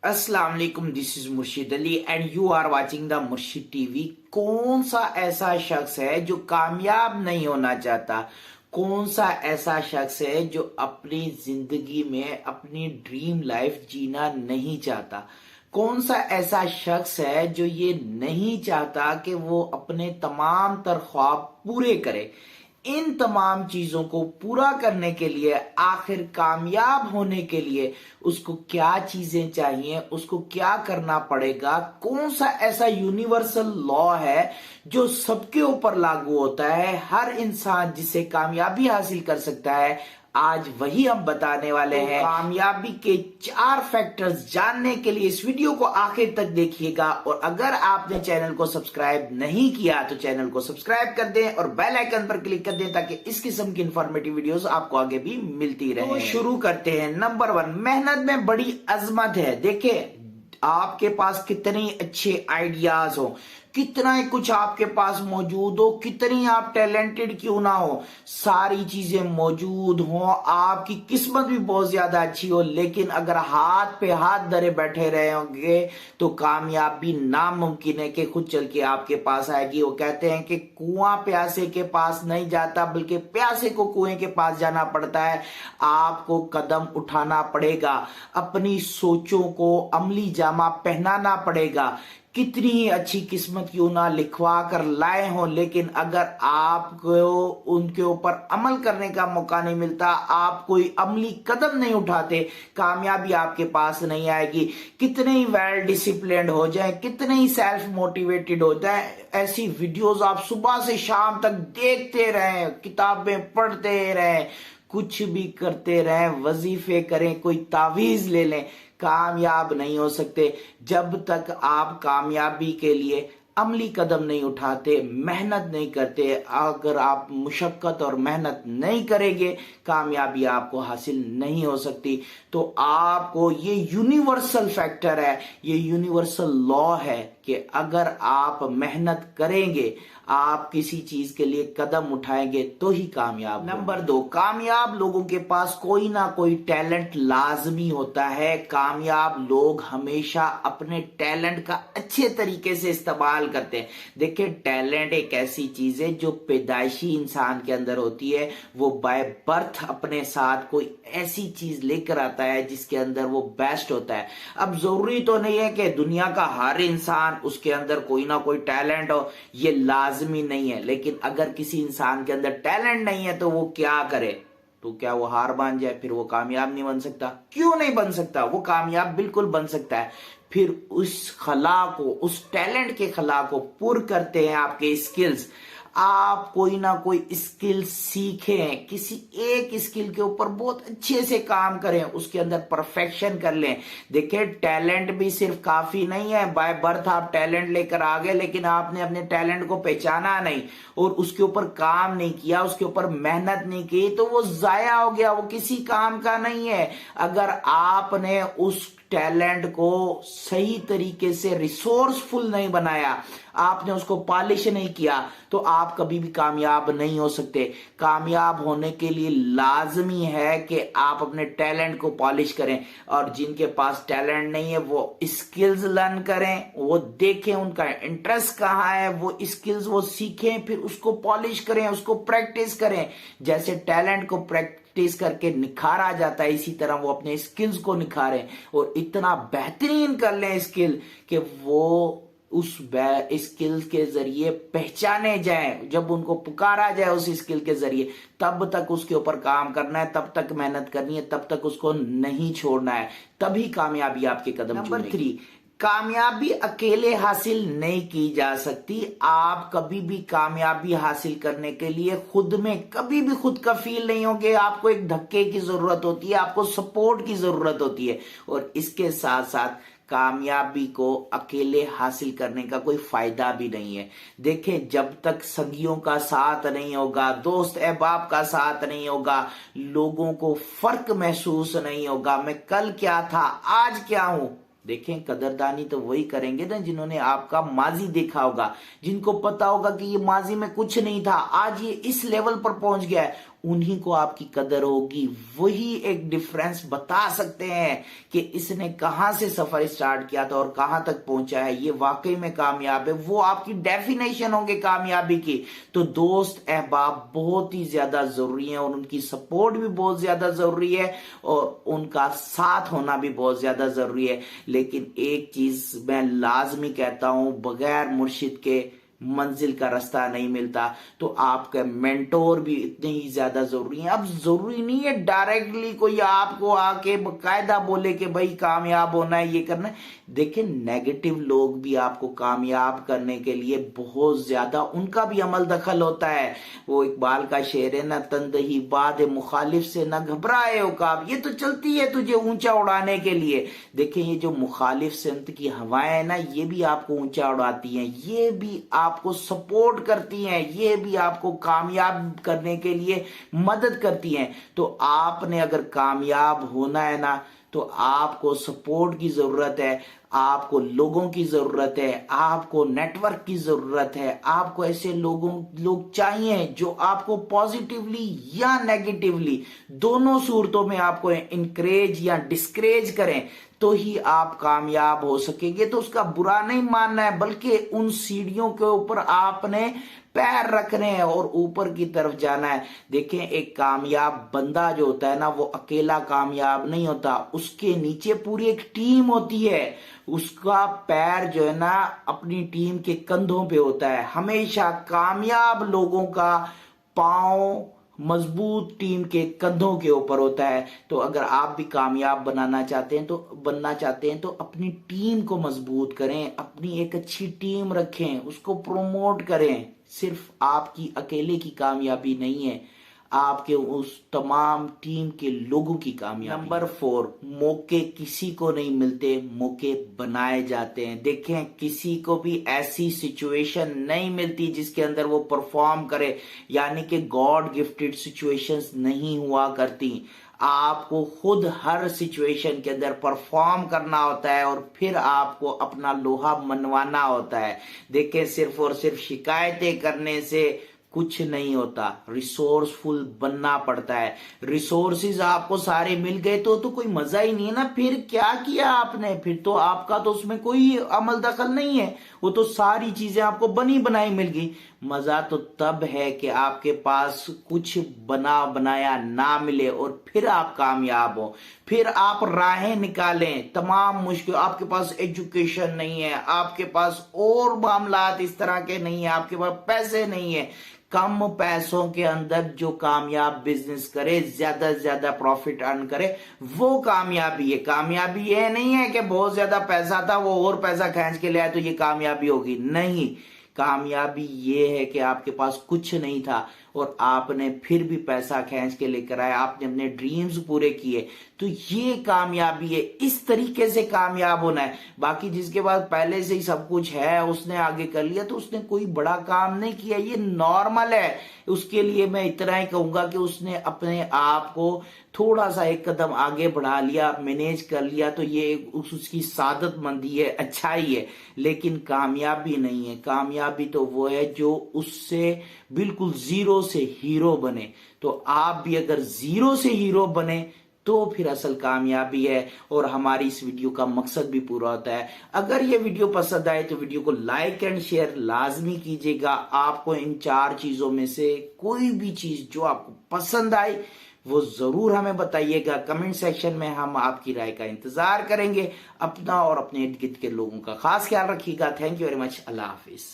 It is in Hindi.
अस्सलाम वालेकुम, this is Murshid Ali and you are watching the Murshid TV. कौन सा ऐसा शख्स है जो कामयाब नहीं होना चाहता? कौन सा ऐसा शख्स है जो अपनी जिंदगी में अपनी ड्रीम लाइफ जीना नहीं चाहता? कौन सा ऐसा शख्स है जो ये नहीं चाहता कि वो अपने तमाम तर ख्वाब पूरे करे? इन तमाम चीजों को पूरा करने के लिए, आखिर कामयाब होने के लिए उसको क्या चीजें चाहिए, उसको क्या करना पड़ेगा? कौन सा ऐसा यूनिवर्सल लॉ है जो सबके ऊपर लागू होता है, हर इंसान जिससे कामयाबी हासिल कर सकता है? आज वही हम बताने वाले हैं। कामयाबी के 4 फैक्टर्स जानने के लिए इस वीडियो को आखिर तक देखिएगा, और अगर आपने चैनल को सब्सक्राइब नहीं किया तो चैनल को सब्सक्राइब कर दें और बेल आइकन पर क्लिक कर दें ताकि इस किस्म की इंफॉर्मेटिव वीडियोस आपको आगे भी मिलती रहे। तो शुरू करते हैं। नंबर 1, मेहनत में बड़ी अजमत है। देखिए, आपके पास कितने अच्छे आइडियाज हो, कितना ही कुछ आपके पास मौजूद हो, कितनी आप टैलेंटेड क्यों ना हो, सारी चीजें मौजूद हो, आपकी किस्मत भी बहुत ज्यादा अच्छी हो, लेकिन अगर हाथ पे हाथ धरे बैठे रहे होंगे तो कामयाबी नामुमकिन है कि खुद चल के आपके पास आएगी। वो कहते हैं कि कुआं प्यासे के पास नहीं जाता, बल्कि प्यासे को कुएं के पास जाना पड़ता है। आपको कदम उठाना पड़ेगा, अपनी सोचों को अमली जामा पहनाना पड़ेगा। कितनी ही अच्छी किस्मत क्यों ना लिखवा कर लाए हो, लेकिन अगर आपको उनके ऊपर अमल करने का मौका नहीं मिलता, आप कोई अमली कदम नहीं उठाते, कामयाबी आपके पास नहीं आएगी। कितने ही वेल डिसिप्लिन्ड हो जाए, कितने ही सेल्फ मोटिवेटेड हो जाए, ऐसी वीडियोस आप सुबह से शाम तक देखते रहें, किताबें पढ़ते रहें, कुछ भी करते रहें, वजीफे करें, कोई तावीज ले लें, कामयाब नहीं हो सकते जब तक आप कामयाबी के लिए अमली कदम नहीं उठाते, मेहनत नहीं करते। अगर आप मुशक्कत और मेहनत नहीं करेंगे, कामयाबी आपको हासिल नहीं हो सकती। तो आपको ये यूनिवर्सल फैक्टर है, ये यूनिवर्सल लॉ है कि अगर आप मेहनत करेंगे, आप किसी चीज के लिए कदम उठाएंगे तो ही कामयाब। नंबर 2, कामयाब लोगों के पास कोई ना कोई टैलेंट लाजमी होता है। कामयाब लोग हमेशा अपने टैलेंट का अच्छे तरीके से इस्तेमाल करते हैं। देखिए, टैलेंट एक ऐसी चीज है जो पैदाइशी इंसान के अंदर होती है। वो बाय बर्थ अपने साथ कोई ऐसी चीज लेकर आता है जिसके अंदर वो बेस्ट होता है। अब जरूरी तो नहीं है कि दुनिया का हर इंसान उसके अंदर कोई ना कोई टैलेंट हो, ये लाजमी नहीं है। लेकिन अगर किसी इंसान के अंदर टैलेंट नहीं है तो वो क्या करे? तो क्या वो हार मान जाए? फिर वो कामयाब नहीं बन सकता। क्यों नहीं बन सकता? वो कामयाब बिल्कुल बन सकता है। फिर उस खला को, उस टैलेंट के खला को पुर करते हैं आपके स्किल्स। आप कोई ना कोई स्किल सीखें, किसी एक स्किल के ऊपर बहुत अच्छे से काम करें, उसके अंदर परफेक्शन कर लें। देखिए, टैलेंट भी सिर्फ काफी नहीं है। बाय बर्थ आप टैलेंट लेकर आ गए, लेकिन आपने अपने टैलेंट को पहचाना नहीं और उसके ऊपर काम नहीं किया, उसके ऊपर मेहनत नहीं की, तो वो जाया हो गया, वो किसी काम का नहीं है। अगर आपने उस टैलेंट को सही तरीके से रिसोर्सफुल नहीं बनाया, आपने उसको पॉलिश नहीं किया, तो आप कभी भी कामयाब नहीं हो सकते। कामयाब होने के लिए लाजमी है कि आप अपने टैलेंट को पॉलिश करें, और जिनके पास टैलेंट नहीं है वो स्किल्स लर्न करें, वो देखें उनका इंटरेस्ट कहाँ है, वो स्किल्स वो सीखें, फिर उसको पॉलिश करें, उसको प्रैक्टिस करें। जैसे टैलेंट को प्रैक्टिस करके निखारा जाता है, इसी तरह वो अपने स्किल्स को निखारें और इतना बेहतरीन कर लें स्किल कि वो उस स्किल के जरिए पहचाने जाएं। जब उनको पुकारा जाए उस स्किल के जरिए, तब तक उसके ऊपर काम करना है, तब तक मेहनत करनी है, तब तक उसको नहीं छोड़ना है, तभी कामयाबी आपके कदम। नंबर 3, कामयाबी अकेले हासिल नहीं की जा सकती। आप कभी भी कामयाबी हासिल करने के लिए खुद में कभी भी खुद का फील नहीं होगे। आपको एक धक्के की जरूरत होती है, आपको सपोर्ट की जरूरत होती है, और इसके साथ साथ कामयाबी को अकेले हासिल करने का कोई फायदा भी नहीं है। देखें, जब तक संगियों का साथ नहीं होगा, दोस्त अहबाब का साथ नहीं होगा, लोगों को फर्क महसूस नहीं होगा, मैं कल क्या था आज क्या हूं। देखें, कदरदानी तो वही करेंगे ना जिन्होंने आपका माजी देखा होगा, जिनको पता होगा कि ये माजी में कुछ नहीं था, आज ये इस लेवल पर पहुंच गया है। उन्हीं को आपकी कदर होगी। वही एक डिफरेंस बता सकते हैं कि इसने कहां से सफर स्टार्ट किया था और कहां तक पहुंचा है, ये वाकई में कामयाब है। वो आपकी डेफिनेशन होंगे कामयाबी की। तो दोस्त अहबाब बहुत ही ज्यादा जरूरी है और उनकी सपोर्ट भी बहुत ज्यादा जरूरी है और उनका साथ होना भी बहुत ज्यादा जरूरी है। लेकिन एक चीज मैं लाजमी कहता हूं, बगैर मुर्शिद के मंजिल का रास्ता नहीं मिलता। तो आपका मेंटोर भी इतने ही ज्यादा जरूरी है। अब जरूरी नहीं है डायरेक्टली कोई आपको आके बकायदा बोले कि भाई कामयाब होना है, ये करना है। देखिए, नेगेटिव लोग भी आपको कामयाब करने के लिए बहुत ज्यादा, उनका भी अमल दखल होता है। वो इकबाल का शेर है ना, तंदही बाद मुखालिफ से ना घबराए उकाब, ये तो चलती है तुझे ऊंचा उड़ाने के लिए। देखिए, ये जो मुखालिफ सिमत की हवाएं है ना, ये भी आपको ऊंचा उड़ाती हैं, ये भी आपको सपोर्ट करती हैं, ये भी आपको कामयाब करने के लिए मदद करती हैं। तो आपने अगर कामयाब होना है ना, तो आपको सपोर्ट की जरूरत है, आपको लोगों की जरूरत है, आपको नेटवर्क की जरूरत है। आपको ऐसे लोग चाहिए जो आपको पॉजिटिवली या नेगेटिवली दोनों सूरतों में आपको इनकरेज या डिस्करेज करें, तो ही आप कामयाब हो सकेंगे। तो उसका बुरा नहीं मानना है, बल्कि उन सीढ़ियों के ऊपर आपने पैर रखने हैं और ऊपर की तरफ जाना है। देखें, एक कामयाब बंदा जो होता है ना, वो अकेला कामयाब नहीं होता, उसके नीचे पूरी एक टीम होती है। उसका पैर जो है ना अपनी टीम के कंधों पे होता है। हमेशा कामयाब लोगों का पांव मजबूत टीम के कंधों के ऊपर होता है। तो अगर आप भी कामयाब बनना चाहते हैं तो अपनी टीम को मजबूत करें, अपनी एक अच्छी टीम रखें, उसको प्रमोट करें। सिर्फ आपकी अकेले की कामयाबी नहीं है, आपके उस तमाम टीम के लोगों की कामयाबी। नंबर 4, मौके किसी को नहीं मिलते, मौके बनाए जाते हैं। देखें, किसी को भी ऐसी सिचुएशन नहीं मिलती जिसके अंदर वो परफॉर्म करे, यानी कि गॉड गिफ्टेड सिचुएशंस नहीं हुआ करती। आपको खुद हर सिचुएशन के अंदर परफॉर्म करना होता है और फिर आपको अपना लोहा मनवाना होता है। देखिए, सिर्फ और सिर्फ शिकायतें करने से कुछ नहीं होता, रिसोर्सफुल बनना पड़ता है। रिसोर्सेज आपको सारे मिल गए तो कोई मजा ही नहीं है ना। फिर क्या किया आपने, फिर तो आपका तो उसमें कोई अमल दखल नहीं है, वो तो सारी चीजें आपको बनी बनाई मिल गई। मजा तो तब है कि आपके पास कुछ बना बनाया ना मिले और फिर आप कामयाब हो, फिर आप राहें निकालें। तमाम मुश्किल, आपके पास एजुकेशन नहीं है, आपके पास और मामलात इस तरह के नहीं है, आपके पास पैसे नहीं है, कम पैसों के अंदर जो कामयाब बिजनेस करे, ज्यादा से ज्यादा प्रॉफिट अर्न करे, वो कामयाबी है। कामयाबी ये नहीं है कि बहुत ज्यादा पैसा था वो और पैसा खींच के ले आए तो ये कामयाबी होगी, नहीं। कामयाबी ये है कि आपके पास कुछ नहीं था और आपने फिर भी पैसा खींच के लेकर आए, आपने अपने ड्रीम्स पूरे किए, तो ये कामयाबी है। इस तरीके से कामयाब होना है। बाकी जिसके पास पहले से ही सब कुछ है, उसने आगे कर लिया, तो उसने कोई बड़ा काम नहीं किया, ये नॉर्मल है। उसके लिए मैं इतना ही कहूंगा कि उसने अपने आप को थोड़ा सा एक कदम आगे बढ़ा लिया, मैनेज कर लिया, तो ये उसकी सादतमंदी है, अच्छाई है। लेकिन कामयाबी नहीं है। कामयाबी तो वो है जो उससे बिल्कुल जीरो से हीरो बने। तो आप भी अगर जीरो से हीरो बने तो फिर असल कामयाबी है और हमारी इस वीडियो का मकसद भी पूरा होता है। अगर ये वीडियो पसंद आए तो वीडियो को लाइक एंड शेयर लाजमी कीजिएगा। आपको इन 4 चीजों में से कोई भी चीज जो आपको पसंद आए वो जरूर हमें बताइएगा। कमेंट सेक्शन में हम आपकी राय का इंतजार करेंगे। अपना और अपने इर्द गिर्द के लोगों का खास ख्याल रखिएगा। Thank you very much. Allah Hafiz.